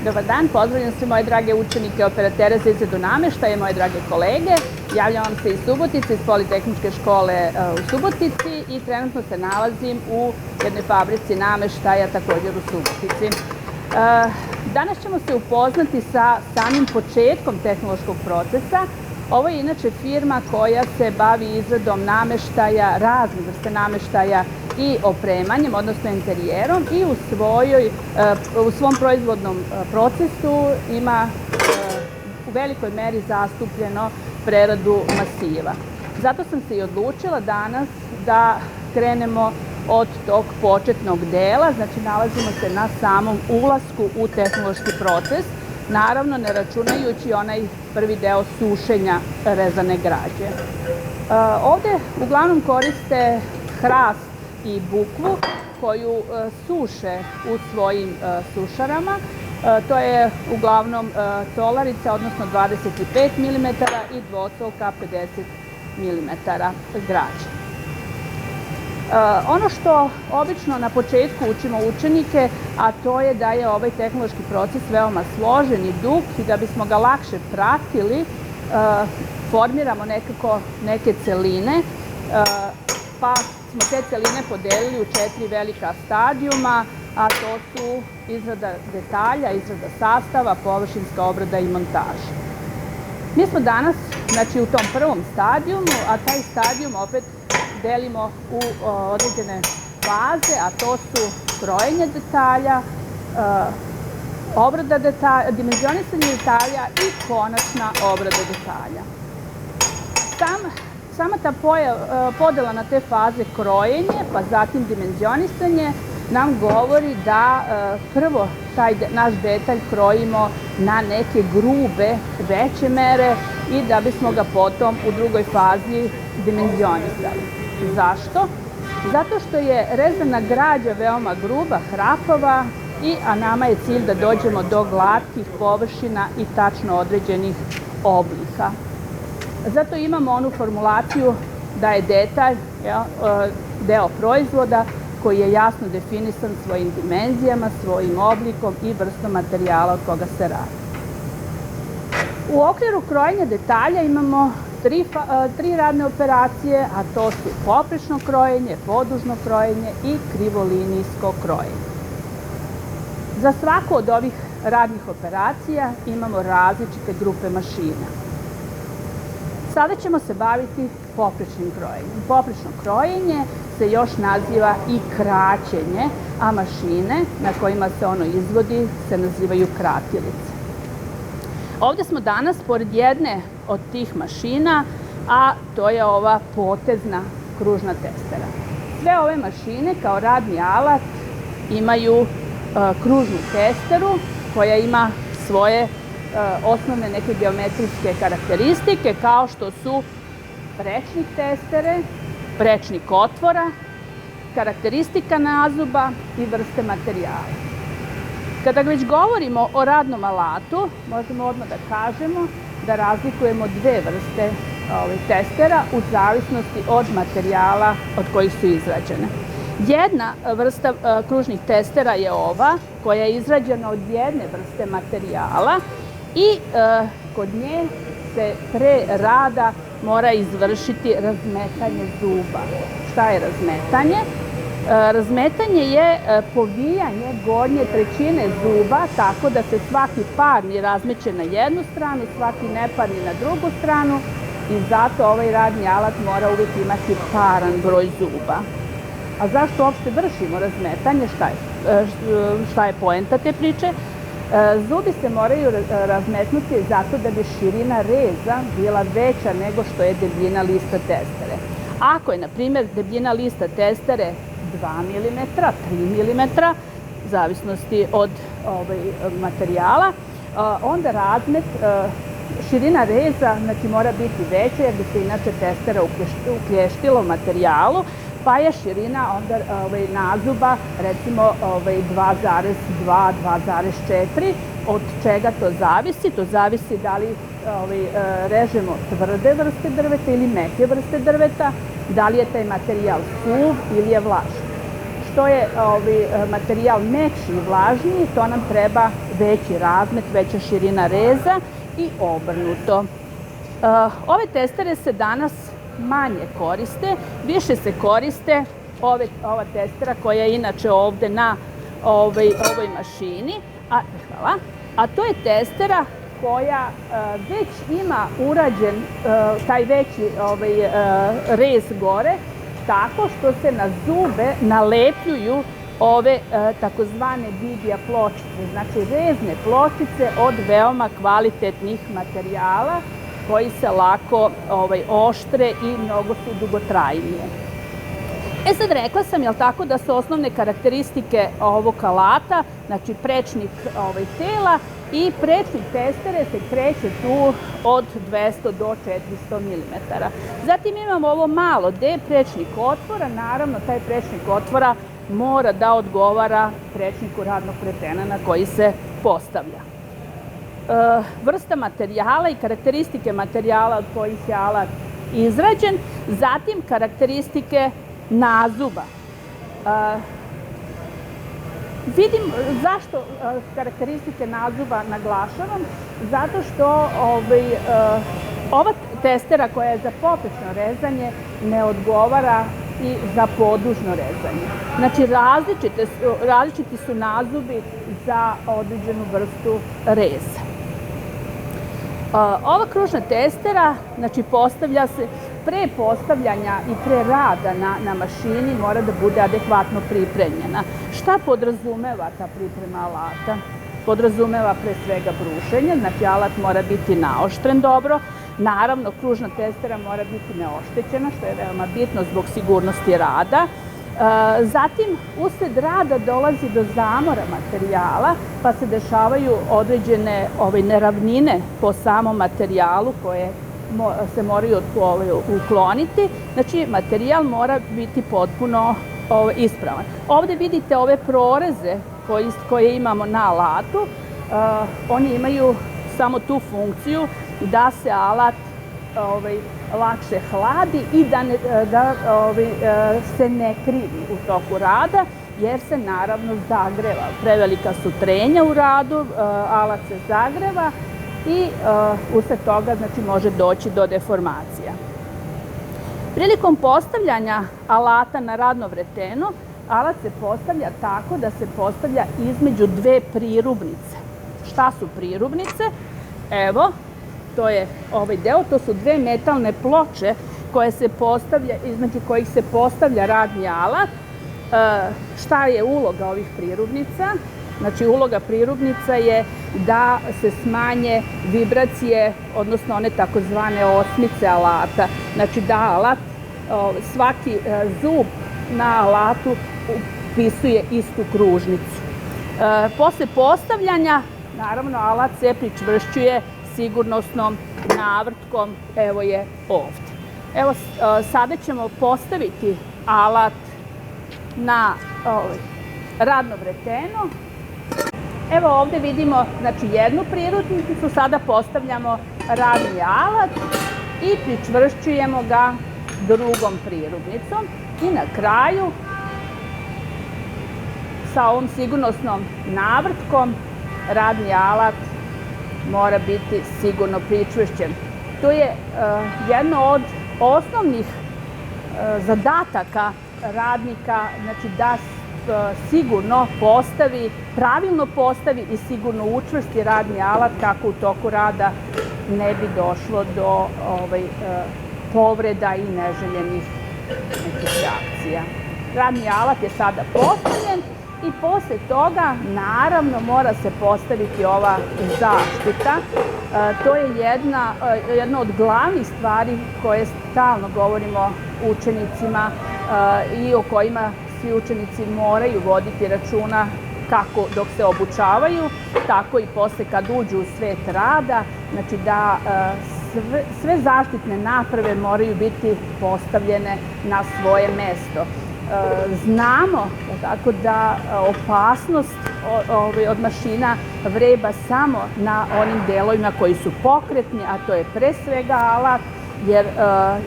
Dobar dan, pozdravljam sve moje drage učenike operatere za izradu nameštaja, moje drage kolege. Javljam vam se iz Subotice, iz Politehničke škole u Subotici i trenutno se nalazim u jednoj fabrici nameštaja također u Subotici. Danas ćemo se upoznati sa samim početkom tehnološkog procesa. Ovo je inače firma koja se bavi izradom nameštaja, razne vrste nameštaja i opremanjem, odnosno interijerom, i u svom proizvodnom procesu ima u velikoj meri zastupljeno preradu masiva. Zato sam se i odlučila danas da krenemo od tog početnog dela, znači nalazimo se na samom ulasku u tehnološki proces, naravno ne računajući onaj prvi deo sušenja rezane građe. Ovde uglavnom koriste hrast i bukvu koju suše u svojim sušarama. To je uglavnom colarica, odnosno 25 mm i dvocolka 50 mm građe. Ono što obično na početku učimo učenike, a to je da je ovaj tehnološki proces veoma složen i dug i da bismo ga lakše pratili, formiramo nekako neke celine, pa smo te celine podelili u 4 velika stadijuma, a to su izrada detalja, izrada sastava, površinska obrada i montaža. Mi smo danas, znači, u tom prvom stadijumu, a taj stadijum opet delimo u određene faze, a to su krojenje detalja, obrada detalja, dimenzionisanje detalja i konačna obrada detalja. Sama ta podela na te faze krojenje, pa zatim dimenzionisanje, nam govori da prvo taj naš detalj krojimo na neke grube, veće mere i da bismo ga potom u drugoj fazi dimenzionisali. Zašto? Zato što je rezana građa veoma gruba, hrapava, a nama je cilj da dođemo do glatkih površina i tačno određenih oblika. Zato imamo onu formulaciju da je detalj deo proizvoda koji je jasno definisan svojim dimenzijama, svojim oblikom i vrstom materijala od koga se radi. U okviru krojenja detalja imamo tri radne operacije, a to su poprečno krojenje, podužno krojenje i krivolinijsko krojenje. Za svaku od ovih radnih operacija imamo različite grupe mašina. Sada ćemo se baviti poprečnim krojenjem. Poprečno krojenje se još naziva i kraćenje, a mašine na kojima se ono izvodi se nazivaju kratilice. Ovde smo danas pored jedne od tih mašina, a to je ova potezna kružna testera. Sve ove mašine kao radni alat imaju kružnu testeru koja ima svoje osnovne neke geometrijske karakteristike, kao što su prečnik testere, prečnik otvora, karakteristika nazuba i vrste materijala. Kada već govorimo o radnom alatu, možemo odmah da kažemo da razlikujemo dve vrste testera u zavisnosti od materijala od kojih su izrađene. Jedna vrsta kružnih testera je ova, koja je izrađena od jedne vrste materijala i kod nje se pre rada mora izvršiti razmetanje zuba. Šta je razmetanje? Razmetanje je povijanje gornje trećine zuba tako da se svaki parni razmeće na jednu stranu, svaki neparni na drugu stranu i zato ovaj radni alat mora uvijek imati paran broj zuba. A zašto uopšte vršimo razmetanje? Šta je poenta te priče? Zubi se moraju razmetnuti zato da bi širina reza bila veća nego što je debljina lista testere. Ako je, na primjer, debljina lista testere 2 mm, 3 mm, u zavisnosti od materijala, onda razmet, širina reza mora biti veća jer bi se inače testera uklještila u materijalu, pa je širina onda nazuba recimo 2,2, 2,4. Od čega to zavisi? To zavisi da li režemo tvrde vrste drveta ili meke vrste drveta, da li je taj materijal suv ili je vlažan. što je materijal mekši i vlažniji, to nam treba veći razmet, veća širina reza i obrnuto. Ove testere se danas manje koriste, više se koriste ova testera koja je inače ovde na ovoj mašini, a to je testera koja već ima urađen taj veći rez gore, tako što se na zube nalepljuju ove takozvane bibija pločice, znači rezne pločice od veoma kvalitetnih materijala koji se lako oštre i mnogo su dugotrajnije. Sad rekla sam, jel tako, da su osnovne karakteristike ovog alata, znači prečnik tela i prečnik testere se kreće tu od 200 do 400 mm. Zatim imamo ovo malo D, prečnik otvora, naravno taj prečnik otvora mora da odgovara prečniku radnog vretena na koji se postavlja. Vrsta materijala i karakteristike materijala od kojih je alat izrađen, zatim karakteristike nazuba. Vidim zašto karakteristike nazuba naglašavam, zato što ova testera koja je za poprečno rezanje ne odgovara i za podužno rezanje. Znači različiti su nazubi za određenu vrstu reza. Ova kružna testera, znači postavlja se pre postavljanja i pre rada na mašini mora da bude adekvatno pripremljena. Šta podrazumeva ta priprema alata? Podrazumeva pre svega brušenje, znači alat mora biti naoštren dobro. Naravno, kružna testera mora biti neoštećena, što je veoma bitno zbog sigurnosti rada. Zatim, usred rada dolazi do zamora materijala, pa se dešavaju određene neravnine po samom materijalu koje se moraju ukloniti. Znači, materijal mora biti potpuno ispravan. Ovde vidite ove proreze koje imamo na alatu. Oni imaju samo tu funkciju da se alat lakše hladi i da se ne krivi u toku rada, jer se naravno zagreva. Prevelika su trenja u radu, alat se zagreva i usled toga znači može doći do deformacija. Prilikom postavljanja alata na radno vreteno, alat se postavlja tako da se postavlja između dve prirubnice. Šta su prirubnice? Evo, to je ovaj deo, to su dve metalne ploče koje se postavlja, između kojih se postavlja radni alat. Šta je uloga ovih prirubnica? Znači, uloga prirubnica je da se smanje vibracije, odnosno one takozvane osmice alata. Znači, da alat, svaki zub na alatu upisuje istu kružnicu. Posle postavljanja, naravno, alat se pričvršćuje sigurnosnom navrtkom, evo je ovde. Evo, sada ćemo postaviti alat na radno vreteno. Evo ovde vidimo, znači, jednu prirubnicu, sada postavljamo radni alat i pričvršćujemo ga drugom prirubnicom i na kraju sa ovom sigurnosnom navrtkom radni alat mora biti sigurno pričvršćen. To je jedno od osnovnih zadataka radnika, znači da sigurno postavi, pravilno postavi i sigurno učvrsti radni alat kako u toku rada ne bi došlo do povreda i neželjenih nekih reakcija. Radni alat je sada postavljen i posle toga naravno mora se postaviti ova zaštita. To je jedna od glavnih stvari koje stalno govorimo učenicima i o kojima svi učenici moraju voditi računa kako dok se obučavaju, tako i posle kad uđu u svet rada, znači da sve zaštitne naprave moraju biti postavljene na svoje mesto. Znamo da opasnost od mašina vreba samo na onim delovima koji su pokretni, a to je pre svega alat, jer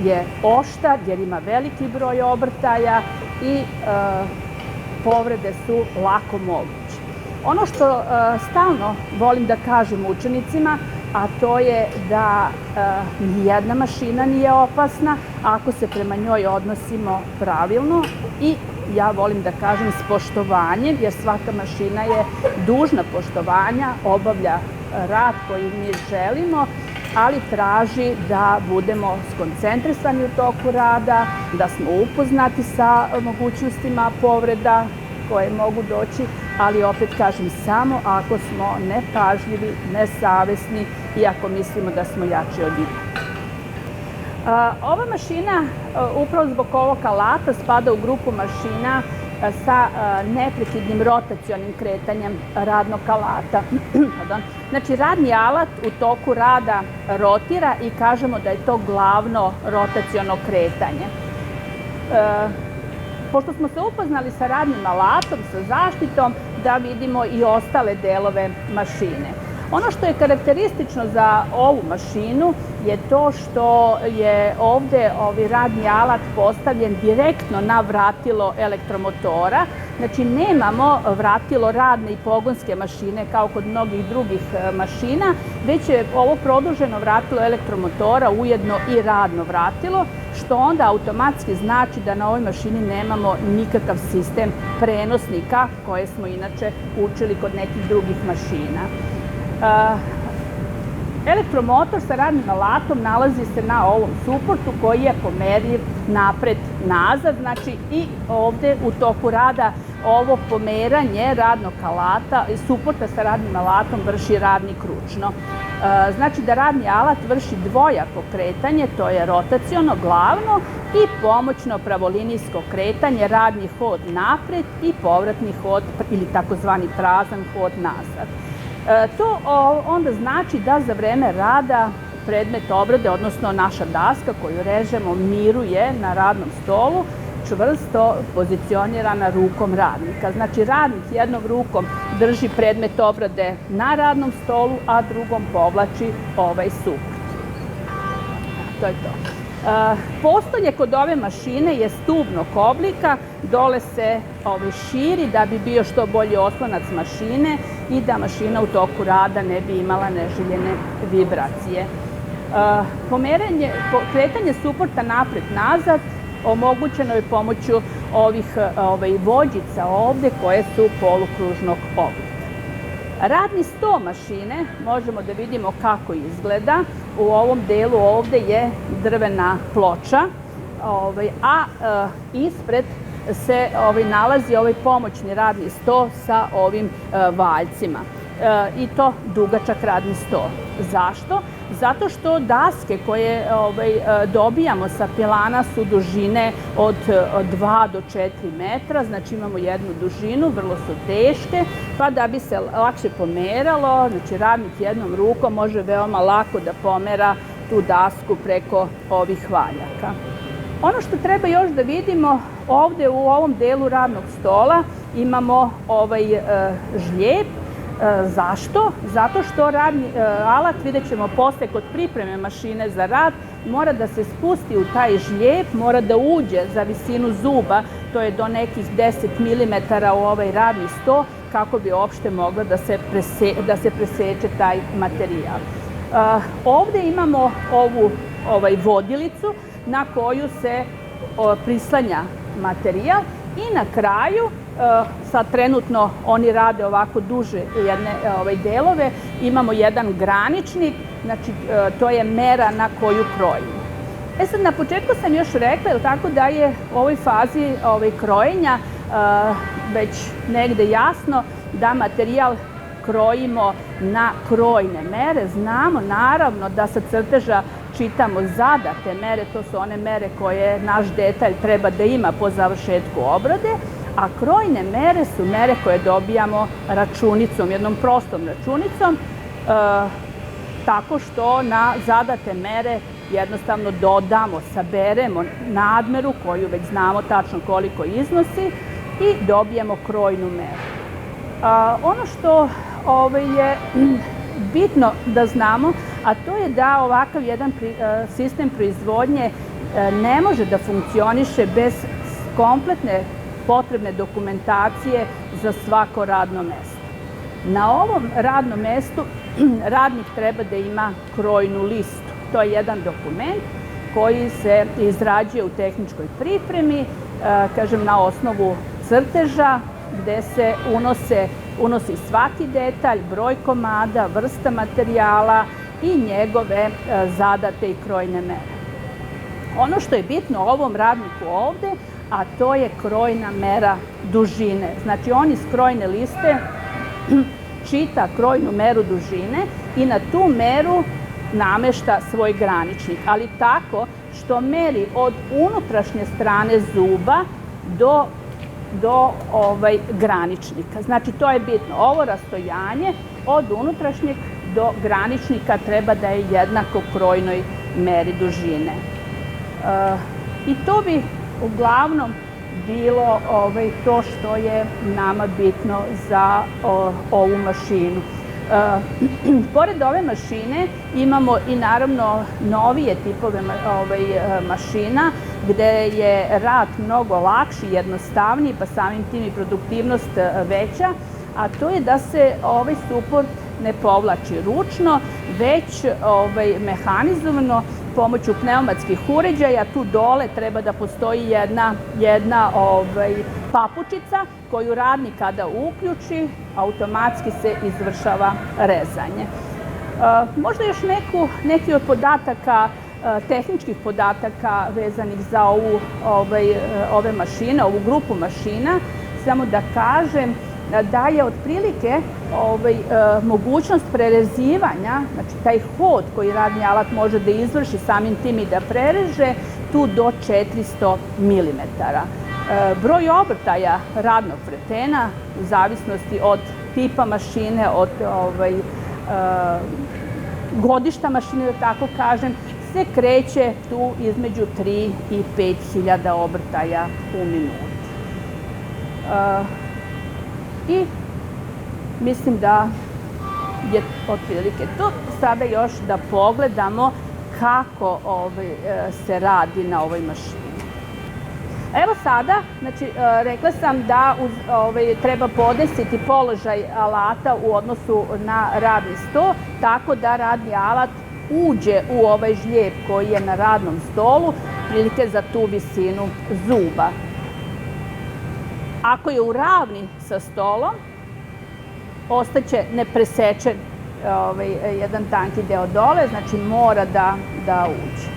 je oštar, jer ima veliki broj obrtaja i povrede su lako moguće. Ono što stalno volim da kažem učenicima, a to je da nijedna mašina nije opasna ako se prema njoj odnosimo pravilno i ja volim da kažem s poštovanjem, jer svaka mašina je dužna poštovanja, obavlja rad koji mi želimo, ali traži da budemo skoncentrisani u toku rada, da smo upoznati sa mogućnostima povreda koje mogu doći, ali opet kažem samo ako smo nepažljivi, nesavesni i ako mislimo da smo jači od njih. Ova mašina, upravo zbog ovog alata, spada u grupu mašina sa neprekidnim rotacionim kretanjem radnog alata. Znači, radni alat u toku rada rotira i kažemo da je to glavno rotaciono kretanje. Pošto smo se upoznali sa radnim alatom, sa zaštitom, da vidimo i ostale delove mašine. Ono što je karakteristično za ovu mašinu je to što je ovde radni alat postavljen direktno na vratilo elektromotora. Znači, nemamo vratilo radne i pogonske mašine kao kod mnogih drugih mašina, već je ovo produženo vratilo elektromotora ujedno i radno vratilo, što onda automatski znači da na ovoj mašini nemamo nikakav sistem prenosnika koje smo inače učili kod nekih drugih mašina. Elektromotor sa radnim alatom nalazi se na ovom suportu koji je pomeriv napred-nazad, znači i ovde u toku rada ovo pomeranje radnog alata i suporta sa radnim alatom vrši radnik ručno. Znači da radni alat vrši dvojako kretanje, to je rotaciono glavno i pomoćno pravolinijsko kretanje, radni hod napred i povratni hod ili takozvani prazan hod nazad. To onda znači da za vreme rada predmet obrade, odnosno naša daska koju režemo, miruje na radnom stolu, čvrsto pozicionirana rukom radnika. Znači, radnik jednom rukom drži predmet obrade na radnom stolu, a drugom povlači ovaj suport. To je to. Postolje kod ove mašine je stubnog oblika, dole se širi da bi bio što bolji oslonac mašine i da mašina u toku rada ne bi imala neželjene vibracije. Kretanje suporta napred-nazad omogućeno je pomoću ovih vođica ovde koje su polukružnog oblika. Radni sto mašine možemo da vidimo kako izgleda. U ovom delu ovde je drvena ploča, a ispred se nalazi ovaj pomoćni radni sto sa ovim valjcima. I to dugačak radni sto. Zašto? Zato što daske koje dobijamo sa pilana su dužine od 2 do 4 metra, znači imamo jednu dužinu, vrlo su teške, pa da bi se lakše pomeralo, znači radnik jednom rukom može veoma lako da pomera tu dasku preko ovih valjaka. Ono što treba još da vidimo, ovde u ovom delu radnog stola imamo ovaj žlijeb. Zašto? Zato što radni alat, vidjet ćemo posle kod pripreme mašine za rad, mora da se spusti u taj žlijeb, mora da uđe za visinu zuba, to je do nekih 10 mm u ovaj radni sto, kako bi uopšte mogla da se preseče taj materijal. Ovde imamo ovu vodilicu na koju se prislanja materijal i na kraju, sad trenutno oni rade ovako duže jedne delove, imamo jedan graničnik, znači to je mera na koju krojimo. Sad na početku sam još rekla, tako da je u ovoj fazi krojenja već negde jasno da materijal krojimo na krojne mere. Znamo naravno da sa crteža čitamo zadate mere, to su one mere koje naš detalj treba da ima po završetku obrade, a krojne mere su mere koje dobijamo računicom, jednom prostom računicom, tako što na zadate mere jednostavno dodamo, saberemo nadmeru koju već znamo tačno koliko iznosi i dobijemo krojnu meru. Ono što je bitno da znamo, a to je da ovakav jedan sistem proizvodnje ne može da funkcioniše bez kompletne potrebne dokumentacije za svako radno mesto. Na ovom radnom mestu radnik treba da ima krojnu listu. To je jedan dokument koji se izrađuje u tehničkoj pripremi, kažem, na osnovu crteža, gde se unosi svaki detalj, broj komada, vrsta materijala i njegove zadate i krojne mere. Ono što je bitno ovom radniku ovde, a to je krojna mera dužine. Znači, on iz krojne liste čita krojnu meru dužine i na tu meru namešta svoj graničnik, ali tako što meri od unutrašnje strane zuba do graničnika. Znači, to je bitno. Ovo rastojanje od unutrašnjeg do graničnika treba da je jednako krojnoj meri dužine. I to bi uglavnom bilo to što je nama bitno za ovu mašinu. Pored ove mašine imamo i naravno novije tipove mašina gde je rad mnogo lakši, jednostavniji, pa samim tim i produktivnost veća, a to je da se ovaj suport ne povlači ručno, već mehanizovano pomoću pneumatskih uređaja. Tu dole treba da postoji jedna papučica koju radnik kada uključi, automatski se izvršava rezanje. Možda još neki od podataka, tehničkih podataka vezanih za ove mašine, ovu grupu mašina, samo da kažem da je otprilike mogućnost prerezivanja, znači taj hod koji radni alat može da izvrši samim tim i da prereže, tu do 400 mm. Broj obrtaja radnog vretena, u zavisnosti od tipa mašine, od godišta mašine, da tako kažem, se kreće tu između 3 i 5 hiljada obrtaja u minuti. I mislim da je otprilike to. Sada još da pogledamo kako se radi na ovoj mašini. Evo sada, znači, rekla sam da treba podesiti položaj alata u odnosu na radni sto, tako da radni alat uđe u ovaj žlijeb koji je na radnom stolu, prilike za tu visinu zuba. Ako je u ravni sa stolom, ostaće nepresečen jedan tanki deo dole, znači mora da uđe.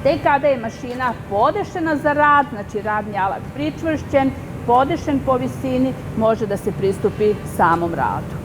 Tek kada je mašina podešena za rad, znači radni alat pričvršćen, podešen po visini, može da se pristupi samom radu.